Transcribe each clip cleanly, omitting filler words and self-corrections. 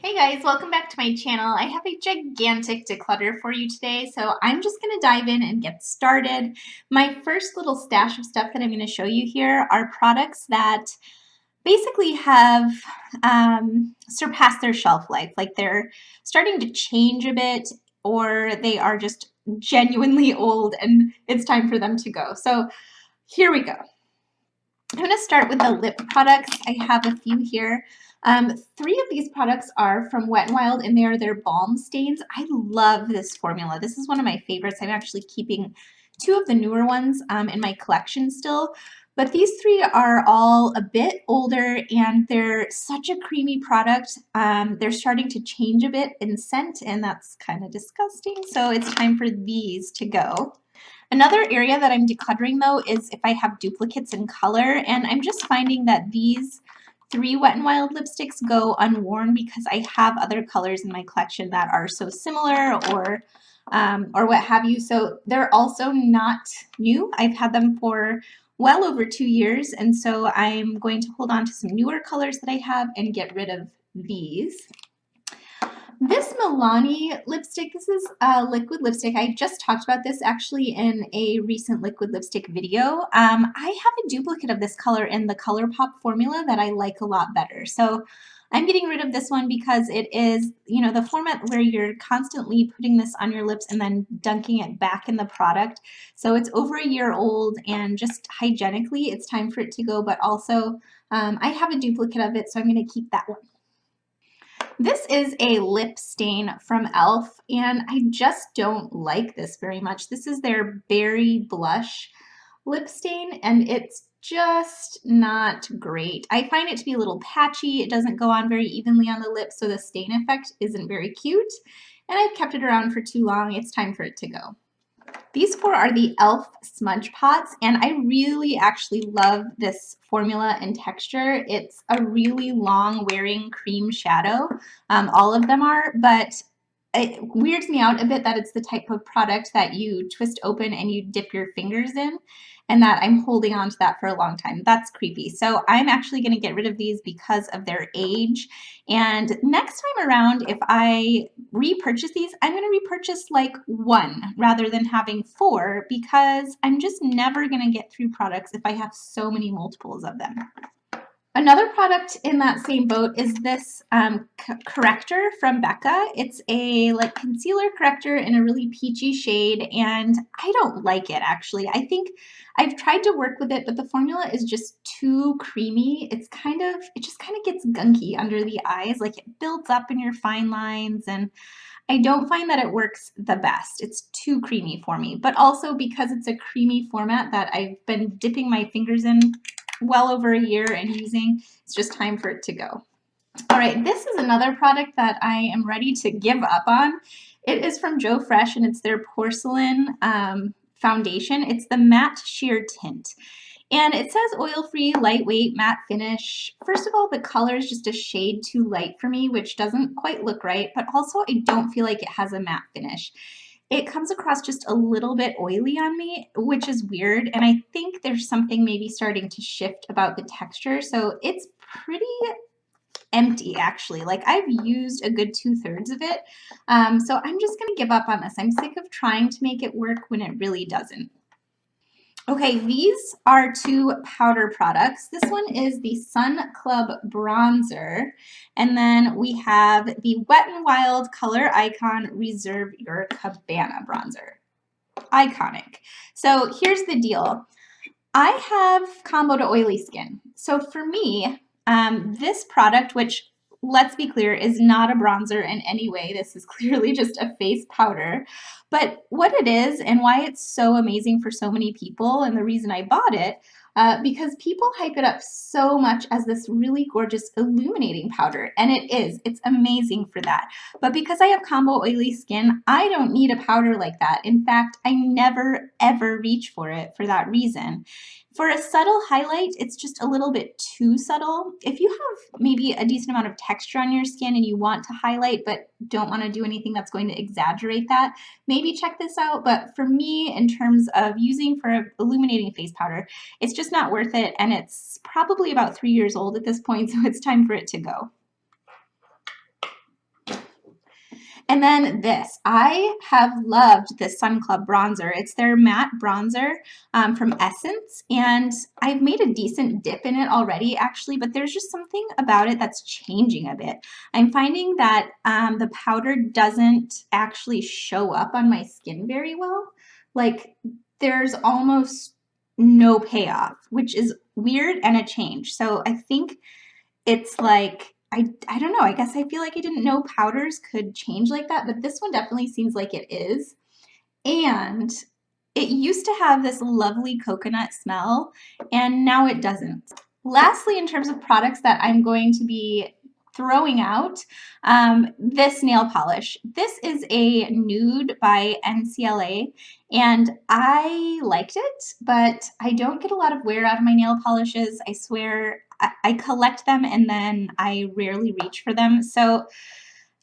Hey guys, welcome back to my channel. I have a gigantic declutter for you today, so I'm just going to dive in and get started. My first little stash of stuff that I'm going to show you here are products that basically have surpassed their shelf life. Like they're starting to change a bit, or they are just genuinely old and it's time for them to go. So here we go. I'm going to start with the lip products. I have a few here. Three of these products are from Wet n Wild, and they are their balm stains. I love this formula. This is one of my favorites. I'm actually keeping two of the newer ones in my collection still. But these three are all a bit older, and they're such a creamy product. They're starting to change a bit in scent, and that's kind of disgusting. So it's time for these to go. Another area that I'm decluttering though is if I have duplicates in color, and I'm just finding that these three Wet n Wild lipsticks go unworn because I have other colors in my collection that are so similar or what have you. So they're also not new. I've had them for well over 2 years, and so I'm going to hold on to some newer colors that I have and get rid of these. This Milani lipstick, this is a liquid lipstick. I just talked about this actually in a recent liquid lipstick video. I have a duplicate of this color in the ColourPop formula that I like a lot better. So I'm getting rid of this one because it is, you know, the format where you're constantly putting this on your lips and then dunking it back in the product. So it's over a year old, and just hygienically, it's time for it to go. But also, I have a duplicate of it, so I'm going to keep that one. This is a lip stain from e.l.f. and I just don't like this very much. This is their Berry Blush lip stain, and it's just not great. I find it to be a little patchy. It doesn't go on very evenly on the lips, so the stain effect isn't very cute. And I've kept it around for too long. It's time for it to go. These four are the e.l.f. Smudge Pots, and I really actually love this formula and texture. It's a really long wearing cream shadow. All of them are, but it weirds me out a bit that it's the type of product that you twist open and you dip your fingers in, and that I'm holding on to that for a long time. That's creepy. So I'm actually going to get rid of these because of their age. And next time around, if I repurchase these, I'm going to repurchase like one rather than having four, because I'm just never going to get through products if I have so many multiples of them. Another product in that same boat is this corrector from Becca. It's a like concealer corrector in a really peachy shade, and I don't like it actually. I think I've tried to work with it, but the formula is just too creamy. It just kind of gets gunky under the eyes, like it builds up in your fine lines, and I don't find that it works the best. It's too creamy for me, but also because it's a creamy format that I've been dipping my fingers in well over a year and using, it's just time for it to go. All right, this is another product that I am ready to give up on. It is from Joe Fresh, and it's their porcelain foundation. It's the matte sheer tint. And it says oil-free, lightweight, matte finish. First of all, the color is just a shade too light for me, which doesn't quite look right, but also I don't feel like it has a matte finish. It comes across just a little bit oily on me, which is weird, and I think there's something maybe starting to shift about the texture, so it's pretty empty actually. Like I've used a good 2/3 of it, so I'm just gonna give up on this. I'm sick of trying to make it work when it really doesn't. Okay, these are two powder products. This one is the Sun Club Bronzer, and then we have the Wet n Wild Color Icon Reserve Your Cabana Bronzer. Iconic. So here's the deal. I have combo to oily skin. So for me, this product, which let's be clear, is not a bronzer in any way. This is clearly just a face powder. But what it is and why it's so amazing for so many people, and the reason I bought it, because people hype it up so much as this really gorgeous illuminating powder, and it is. It's amazing for that. But because I have combo oily skin, I don't need a powder like that. In fact, I never ever reach for it for that reason. For a subtle highlight, it's just a little bit too subtle. If you have maybe a decent amount of texture on your skin and you want to highlight but don't want to do anything that's going to exaggerate that, maybe check this out. But for me, in terms of using for illuminating face powder, it's just not worth it, and it's probably about 3 years old at this point, so it's time for it to go. And then this, I have loved this Sun Club bronzer. It's their matte bronzer from Essence, and I've made a decent dip in it already actually, but there's just something about it that's changing a bit. I'm finding that the powder doesn't actually show up on my skin very well. Like there's almost no payoff, which is weird and a change. So I think it's like, I don't know, I guess I feel like I didn't know powders could change like that, but this one definitely seems like it is. And it used to have this lovely coconut smell, and now it doesn't. Lastly, in terms of products that I'm going to be throwing out, this nail polish. This is a nude by NCLA, and I liked it, but I don't get a lot of wear out of my nail polishes. I swear I collect them and then I rarely reach for them. So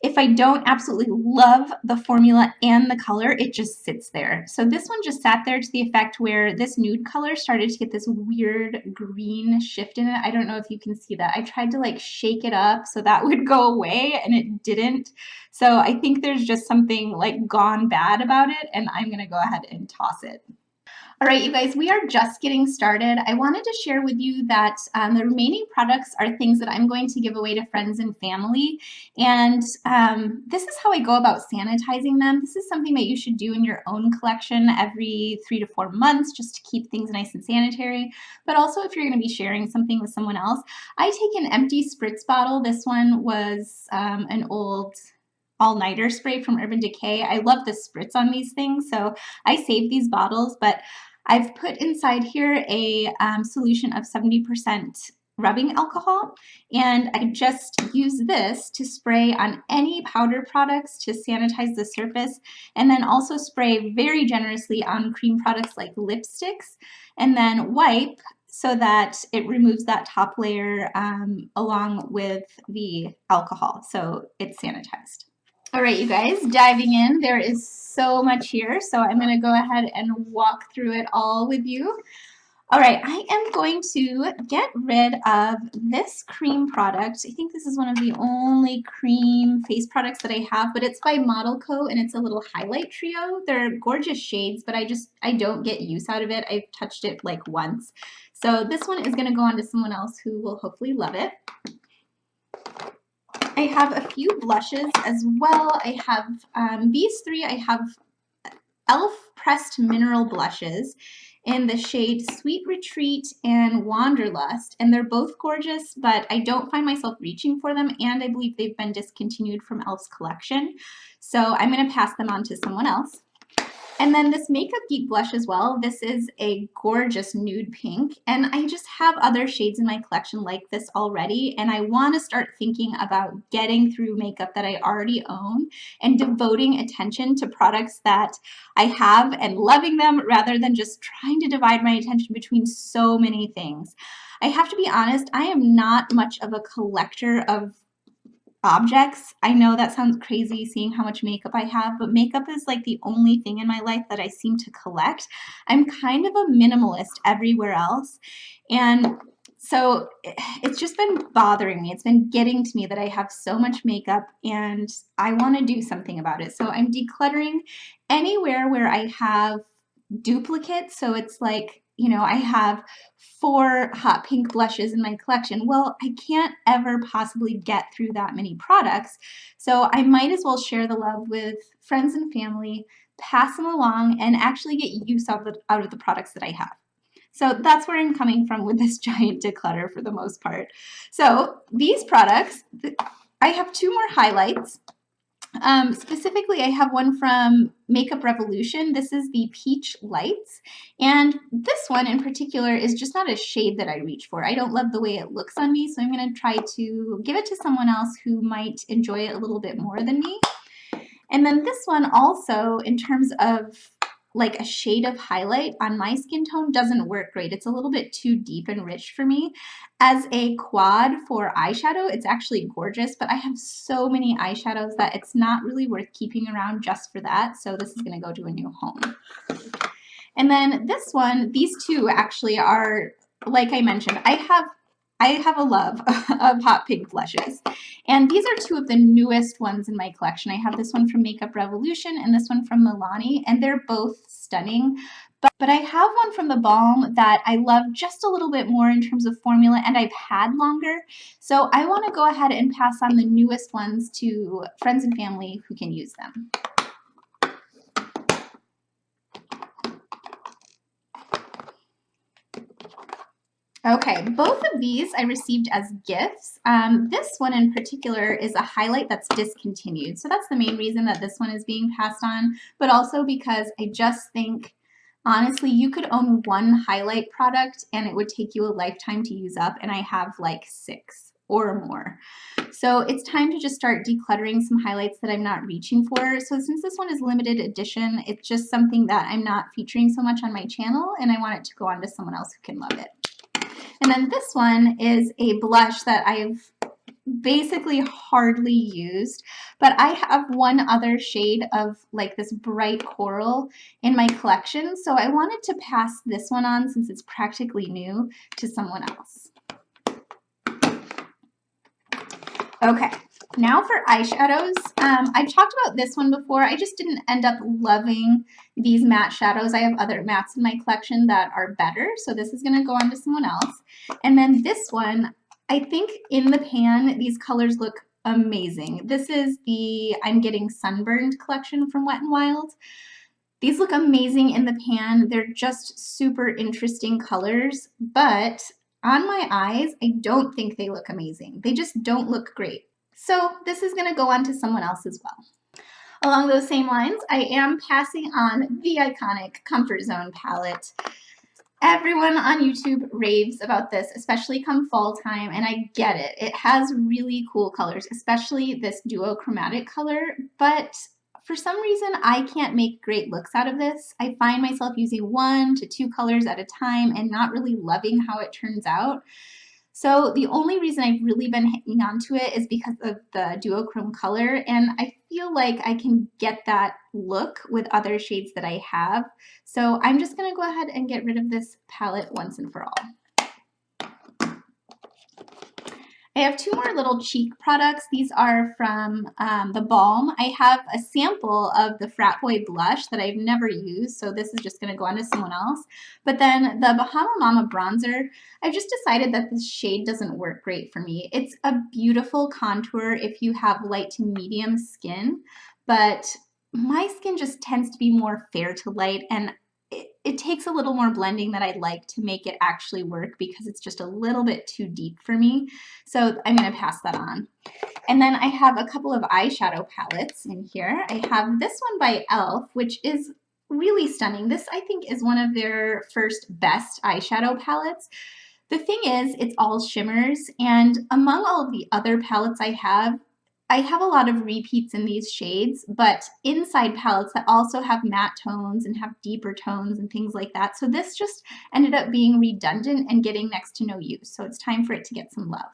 if I don't absolutely love the formula and the color, it just sits there. So this one just sat there to the effect where this nude color started to get this weird green shift in it. I don't know if you can see that. I tried to like shake it up so that would go away and it didn't. So I think there's just something like gone bad about it, and I'm gonna go ahead and toss it. All right, you guys, we are just getting started. I wanted to share with you that the remaining products are things that I'm going to give away to friends and family. And this is how I go about sanitizing them. This is something that you should do in your own collection every 3 to 4 months just to keep things nice and sanitary. But also if you're going to be sharing something with someone else, I take an empty spritz bottle. This one was an old all-nighter spray from Urban Decay. I love the spritz on these things, so I save these bottles, but I've put inside here a solution of 70% rubbing alcohol, and I just use this to spray on any powder products to sanitize the surface, and then also spray very generously on cream products like lipsticks, and then wipe so that it removes that top layer along with the alcohol, so it's sanitized. All right, you guys, diving in, there is so much here, so I'm going to go ahead and walk through it all with you. All right, I am going to get rid of this cream product. I think this is one of the only cream face products that I have, but it's by Model Co. and it's a little highlight trio. They're gorgeous shades, but I don't get use out of it. I've touched it like once. So this one is going to go on to someone else who will hopefully love it. I have a few blushes as well. I have these three. I have e.l.f. Pressed Mineral Blushes in the shade Sweet Retreat and Wanderlust, and they're both gorgeous, but I don't find myself reaching for them, and I believe they've been discontinued from e.l.f.'s collection, so I'm going to pass them on to someone else. And then this Makeup Geek blush as well. This is a gorgeous nude pink, and I just have other shades in my collection like this already, and I want to start thinking about getting through makeup that I already own and devoting attention to products that I have and loving them rather than just trying to divide my attention between so many things. I have to be honest, I am not much of a collector of objects. I know that sounds crazy seeing how much makeup I have, but makeup is like the only thing in my life that I seem to collect. I'm kind of a minimalist everywhere else. And so it's just been bothering me. It's been getting to me that I have so much makeup and I want to do something about it. So I'm decluttering anywhere where I have duplicates. So it's like, you know, I have 4 hot pink blushes in my collection. Well, I can't ever possibly get through that many products. So I might as well share the love with friends and family, pass them along, and actually get use out of the products that I have. So that's where I'm coming from with this giant declutter for the most part. So these products, I have 2 more highlights. Specifically, I have one from Makeup Revolution. This is the Peach Lights. And this one in particular is just not a shade that I reach for. I don't love the way it looks on me, so I'm going to try to give it to someone else who might enjoy it a little bit more than me. And then this one also, in terms of like a shade of highlight on my skin tone, doesn't work great. It's a little bit too deep and rich for me. As a quad for eyeshadow, it's actually gorgeous, but I have so many eyeshadows that it's not really worth keeping around just for that. So this is going to go to a new home. And then this one, these two actually are, like I mentioned, I have I have a love of hot pink blushes. And these are two of the newest ones in my collection. I have this one from Makeup Revolution and this one from Milani, and they're both stunning. But I have one from the Balm that I love just a little bit more in terms of formula, and I've had longer. So I want to go ahead and pass on the newest ones to friends and family who can use them. Okay, both of these I received as gifts. This one in particular is a highlight that's discontinued. So that's the main reason that this one is being passed on, but also because I just think, honestly, you could own one highlight product and it would take you a lifetime to use up, and I have like 6 or more. So it's time to just start decluttering some highlights that I'm not reaching for. So since this one is limited edition, it's just something that I'm not featuring so much on my channel, and I want it to go on to someone else who can love it. And then this one is a blush that I've basically hardly used, but I have one other shade of like this bright coral in my collection, so I wanted to pass this one on since it's practically new to someone else. Okay, now for eyeshadows. I've talked about this one before. I just didn't end up loving these matte shadows. I have other mattes in my collection that are better, so this is going to go on to someone else. And then this one, I think in the pan, these colors look amazing. This is the I'm Getting Sunburned collection from Wet n Wild. These look amazing in the pan. They're just super interesting colors, but on my eyes, I don't think they look amazing. They just don't look great. So this is gonna go on to someone else as well. Along those same lines, I am passing on the iconic Comfort Zone palette. Everyone on YouTube raves about this, especially come fall time, and I get it. It has really cool colors, especially this duochromatic color, but for some reason, I can't make great looks out of this. I find myself using 1 to 2 colors at a time and not really loving how it turns out. So the only reason I've really been hanging on to it is because of the duochrome color, and I feel like I can get that look with other shades that I have. So I'm just gonna go ahead and get rid of this palette once and for all. I have 2 more little cheek products. These are from the Balm. I have a sample of the Frat Boy blush that I've never used, so this is just going to go on to someone else. But then the Bahama Mama bronzer, I've just decided that this shade doesn't work great for me. It's a beautiful contour if you have light to medium skin, but my skin just tends to be more fair to light, and it takes a little more blending that I'd like to make it actually work because it's just a little bit too deep for me. So I'm going to pass that on. And then I have a couple of eyeshadow palettes in here. I have this one by e.l.f., which is really stunning. This, I think, is one of their first best eyeshadow palettes. The thing is, it's all shimmers, and among all of the other palettes I have a lot of repeats in these shades, but inside palettes that also have matte tones and have deeper tones and things like that. So this just ended up being redundant and getting next to no use. So it's time for it to get some love.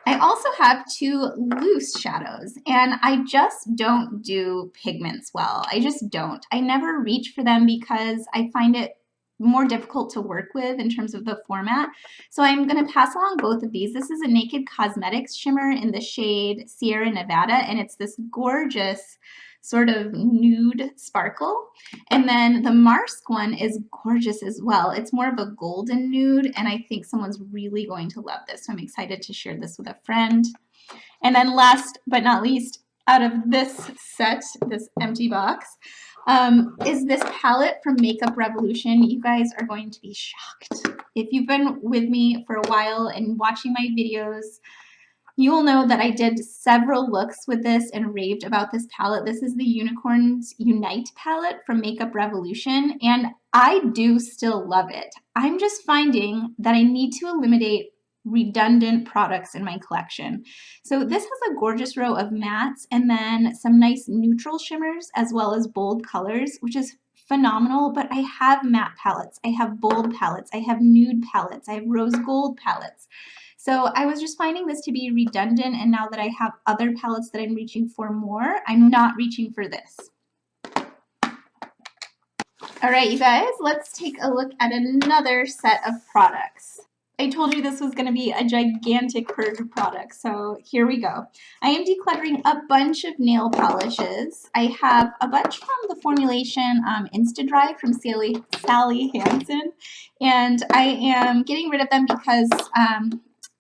I also have 2 loose shadows, and I just don't do pigments well. I just don't. I never reach for them because I find it more difficult to work with in terms of the format. So I'm going to pass along both of these. This is a Naked Cosmetics shimmer in the shade Sierra Nevada, and it's this gorgeous sort of nude sparkle. And then the Marsk one is gorgeous as well. It's more of a golden nude, and I think someone's really going to love this. So I'm excited to share this with a friend. And then last but not least, out of this set, this empty box, is this palette from Makeup Revolution. You guys are going to be shocked. If you've been with me for a while and watching my videos, you will know that I did several looks with this and raved about this palette. This is the Unicorns Unite palette from Makeup Revolution, and I do still love it. I'm just finding that I need to eliminate redundant products in my collection. So this has a gorgeous row of mattes and then some nice neutral shimmers as well as bold colors, which is phenomenal. But I have matte palettes, I have bold palettes, I have nude palettes, I have rose gold palettes. So I was just finding this to be redundant, and now that I have other palettes that I'm reaching for more, I'm not reaching for this. All right, you guys, let's take a look at another set of products. I told you this was going to be a gigantic purge of products, so here we go. I am decluttering a bunch of nail polishes. I have a bunch from the formulation Insta-Dry from Sally Hansen, and I am getting rid of them because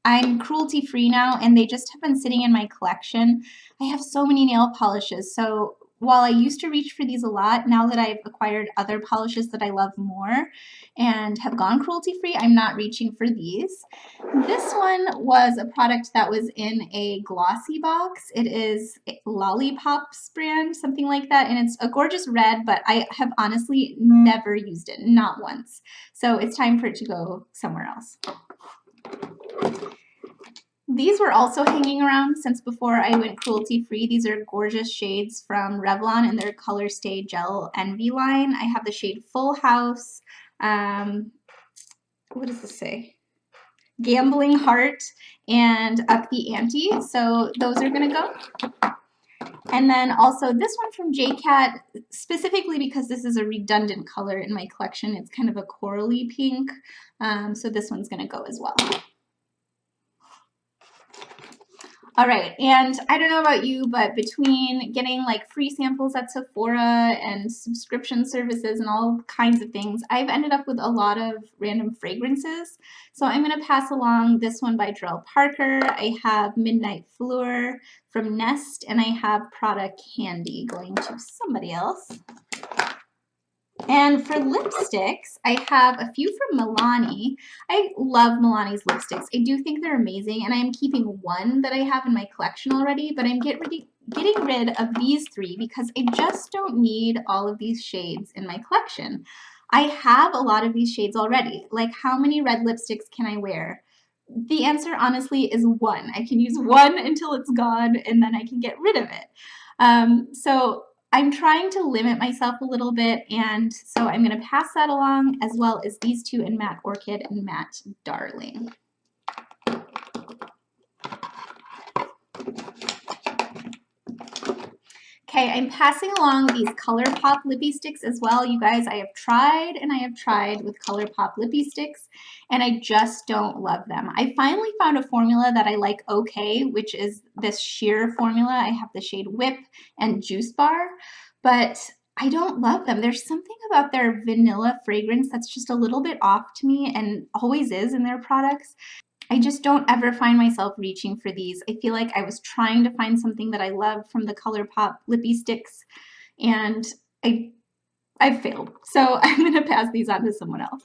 I'm cruelty-free now, and they just have been sitting in my collection. I have so many nail polishes, so while I used to reach for these a lot, now that I've acquired other polishes that I love more and have gone cruelty-free, I'm not reaching for these. This one was a product that was in a glossy box. It is Lollipops brand, something like that, and it's a gorgeous red, but I have honestly never used it, not once. So it's time for it to go somewhere else. These were also hanging around since before I went cruelty-free. These are gorgeous shades from Revlon in their Color Stay Gel Envy line. I have the shade Full House. What does this say? Gambling Heart and Up the Ante. So those are going to go. And then also this one from JCat, specifically because this is a redundant color in my collection. It's kind of a corally pink. So this one's going to go as well. All right, and I don't know about you, but between getting like free samples at Sephora and subscription services and all kinds of things, I've ended up with a lot of random fragrances. So I'm going to pass along this one by Drell Parker. I have Midnight Fleur from Nest, and I have Prada Candy going to somebody else. And for lipsticks, I have a few from Milani. I love Milani's lipsticks. I do think they're amazing, and I am keeping one that I have in my collection already, but I'm getting rid of these three because I just don't need all of these shades in my collection. I have a lot of these shades already. Like, how many red lipsticks can I wear? The answer, honestly, is one. I can use one until it's gone, and then I can get rid of it. So I'm trying to limit myself a little bit, and so I'm going to pass that along, as well as these two in Matte Orchid and Matte Darling. Okay, I'm passing along these ColourPop Lippy Sticks as well. You guys, I have tried and I have tried with ColourPop Lippy Sticks, and I just don't love them. I finally found a formula that I like okay, which is this sheer formula. I have the shade Whip and Juice Bar, but I don't love them. There's something about their vanilla fragrance that's just a little bit off to me, and always is in their products. I just don't ever find myself reaching for these. I feel like I was trying to find something that I love from the ColourPop Lippy Sticks, and I failed. So I'm going to pass these on to someone else.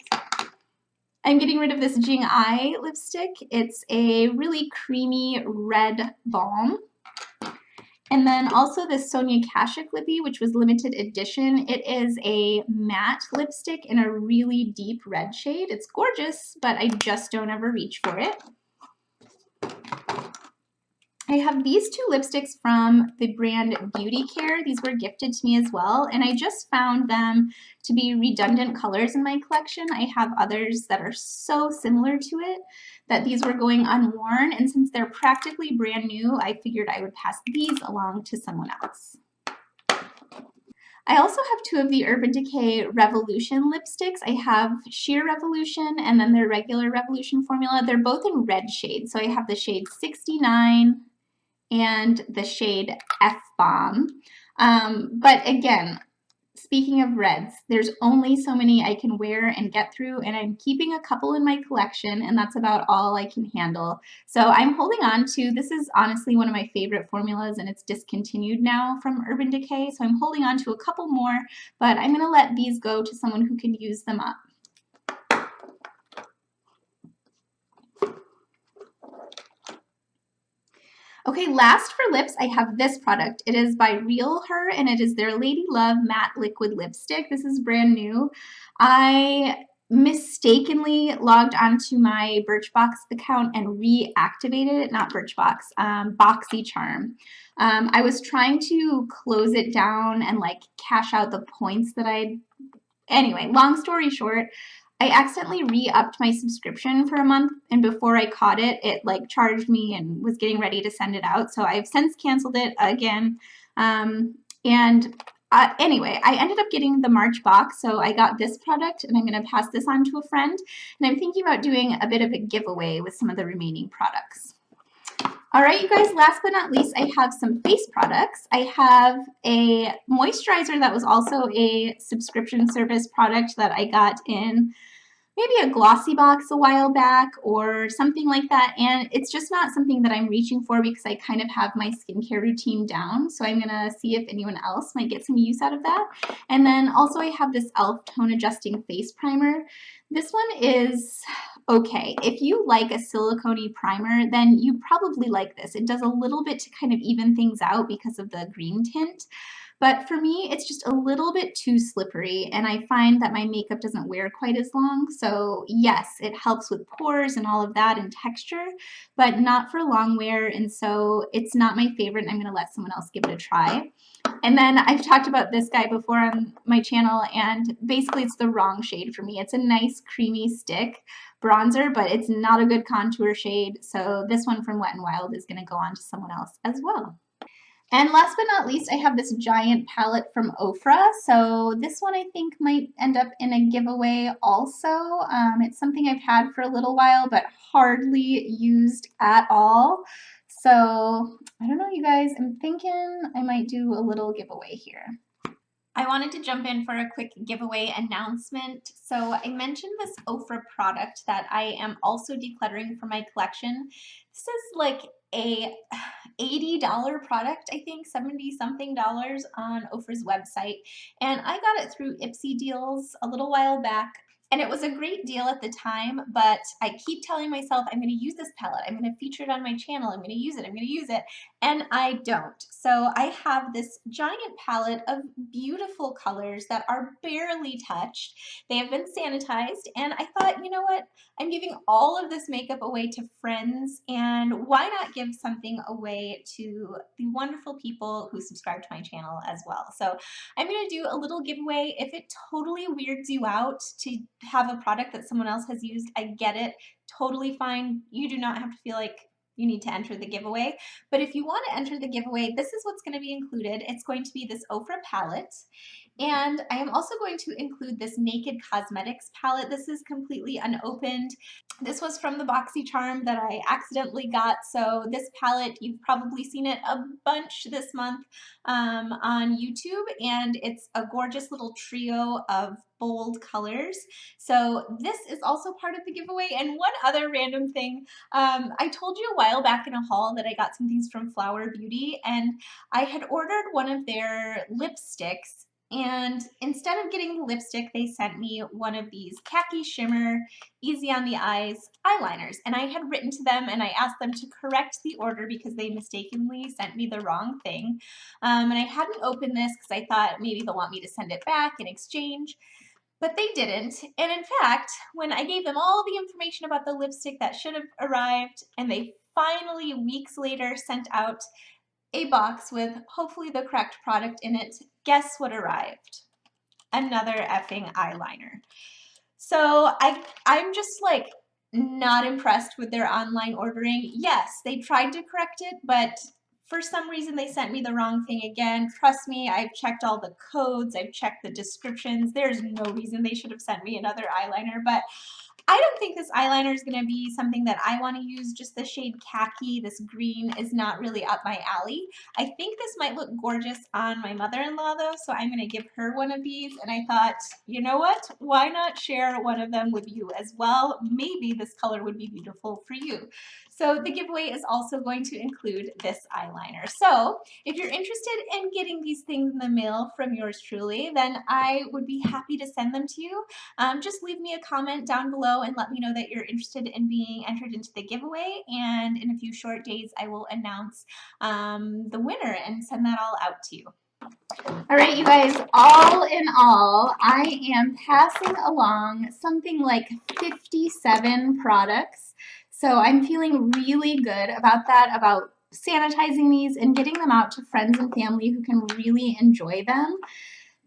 I'm getting rid of this Jing Ai lipstick. It's a really creamy red balm. And then also this Sonia Kashuk Lippy, which was limited edition. It is a matte lipstick in a really deep red shade. It's gorgeous, but I just don't ever reach for it. I have these two lipsticks from the brand Beauty Care. These were gifted to me as well, and I just found them to be redundant colors in my collection. I have others that are so similar to it that these were going unworn, and since they're practically brand new, I figured I would pass these along to someone else. I also have two of the Urban Decay Revolution lipsticks. I have Sheer Revolution and then their regular Revolution formula. They're both in red shades, so I have the shade 69 and the shade F-Bomb. But again, speaking of reds, there's only so many I can wear and get through, and I'm keeping a couple in my collection, and that's about all I can handle. So I'm holding on to, this is honestly one of my favorite formulas, and it's discontinued now from Urban Decay, so I'm holding on to a couple more, but I'm going to let these go to someone who can use them up. Okay, last for lips, I have this product. It is by Real Her, and it is their Lady Love Matte Liquid Lipstick. This is brand new. I mistakenly logged onto my Birchbox account and reactivated it, not Birchbox, BoxyCharm. I was trying to close it down and like cash out the points that anyway, long story short, I accidentally re-upped my subscription for a month, and before I caught it, it like charged me and was getting ready to send it out. So I've since canceled it again. And Anyway, I ended up getting the March box, so I got this product and I'm going to pass this on to a friend. And I'm thinking about doing a bit of a giveaway with some of the remaining products. All right, you guys, last but not least, I have some face products. I have a moisturizer that was also a subscription service product that I got in maybe a glossy box a while back or something like that. And it's just not something that I'm reaching for because I kind of have my skincare routine down. So I'm gonna see if anyone else might get some use out of that. And then also I have this e.l.f. Tone Adjusting Face Primer. This one is okay. If you like a silicone primer, then you probably like this. It does a little bit to kind of even things out because of the green tint. But for me, it's just a little bit too slippery, and I find that my makeup doesn't wear quite as long. So yes, it helps with pores and all of that and texture, but not for long wear, and so it's not my favorite, and I'm gonna let someone else give it a try. And then I've talked about this guy before on my channel, and basically it's the wrong shade for me. It's a nice creamy stick bronzer, but it's not a good contour shade. So this one from Wet n Wild is gonna go on to someone else as well. And last but not least, I have this giant palette from Ofra. So this one I think might end up in a giveaway also. It's something I've had for a little while, but hardly used at all. So I don't know, you guys, I'm thinking I might do a little giveaway here. I wanted to jump in for a quick giveaway announcement. So I mentioned this Ofra product that I am also decluttering for my collection. This is like a $80 product, I think, 70 something dollars on Ofra's website. And I got it through Ipsy deals a little while back. And it was a great deal at the time, but I keep telling myself I'm going to use this palette. I'm going to feature it on my channel. I'm going to use it. I'm going to use it. And I don't. So I have this giant palette of beautiful colors that are barely touched. They have been sanitized. And I thought, you know what? I'm giving all of this makeup away to friends. And why not give something away to the wonderful people who subscribe to my channel as well? So I'm going to do a little giveaway. If it totally weirds you out to have a product that someone else has used, I get it. Totally fine. You do not have to feel like you need to enter the giveaway. But if you want to enter the giveaway, this is what's going to be included. It's going to be this Ofra palette. And I am also going to include this Naked Cosmetics palette. This is completely unopened. This was from the BoxyCharm that I accidentally got. So this palette, you've probably seen it a bunch this month on YouTube. And it's a gorgeous little trio of bold colors. So this is also part of the giveaway. And one other random thing, I told you a while back in a haul that I got some things from Flower Beauty, and I had ordered one of their lipsticks. And instead of getting the lipstick, they sent me one of these khaki shimmer, easy on the eyes eyeliners. And I had written to them and I asked them to correct the order because they mistakenly sent me the wrong thing. And I hadn't opened this because I thought maybe they'll want me to send it back in exchange. But they didn't. And in fact, when I gave them all the information about the lipstick that should have arrived, and they finally, weeks later, sent out a box with hopefully the correct product in it, guess what arrived? Another effing eyeliner. So I'm just like not impressed with their online ordering. Yes, they tried to correct it, but for some reason they sent me the wrong thing again. Trust me, I've checked all the codes, I've checked the descriptions. There's no reason they should have sent me another eyeliner, but I don't think this eyeliner is going to be something that I want to use. Just the shade khaki, this green, is not really up my alley. I think this might look gorgeous on my mother-in-law though, so I'm going to give her one of these. And I thought, you know what? Why not share one of them with you as well? Maybe this color would be beautiful for you. So the giveaway is also going to include this eyeliner. So if you're interested in getting these things in the mail from yours truly, then I would be happy to send them to you. Just leave me a comment down below and let me know that you're interested in being entered into the giveaway. And in a few short days, I will announce the winner and send that all out to you. All right, you guys, all in all, I am passing along something like 57 products. So I'm feeling really good about that, about sanitizing these and getting them out to friends and family who can really enjoy them.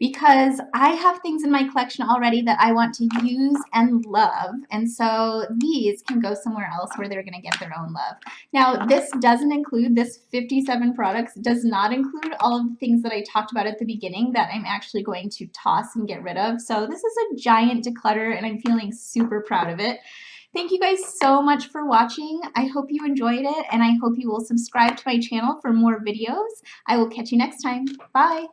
because I have things in my collection already that I want to use and love, and so these can go somewhere else where they're going to get their own love. Now, this doesn't include, this 57 products does not include all of the things that I talked about at the beginning that I'm actually going to toss and get rid of. So this is a giant declutter, and I'm feeling super proud of it. Thank you guys so much for watching. I hope you enjoyed it, and I hope you will subscribe to my channel for more videos. I will catch you next time. Bye.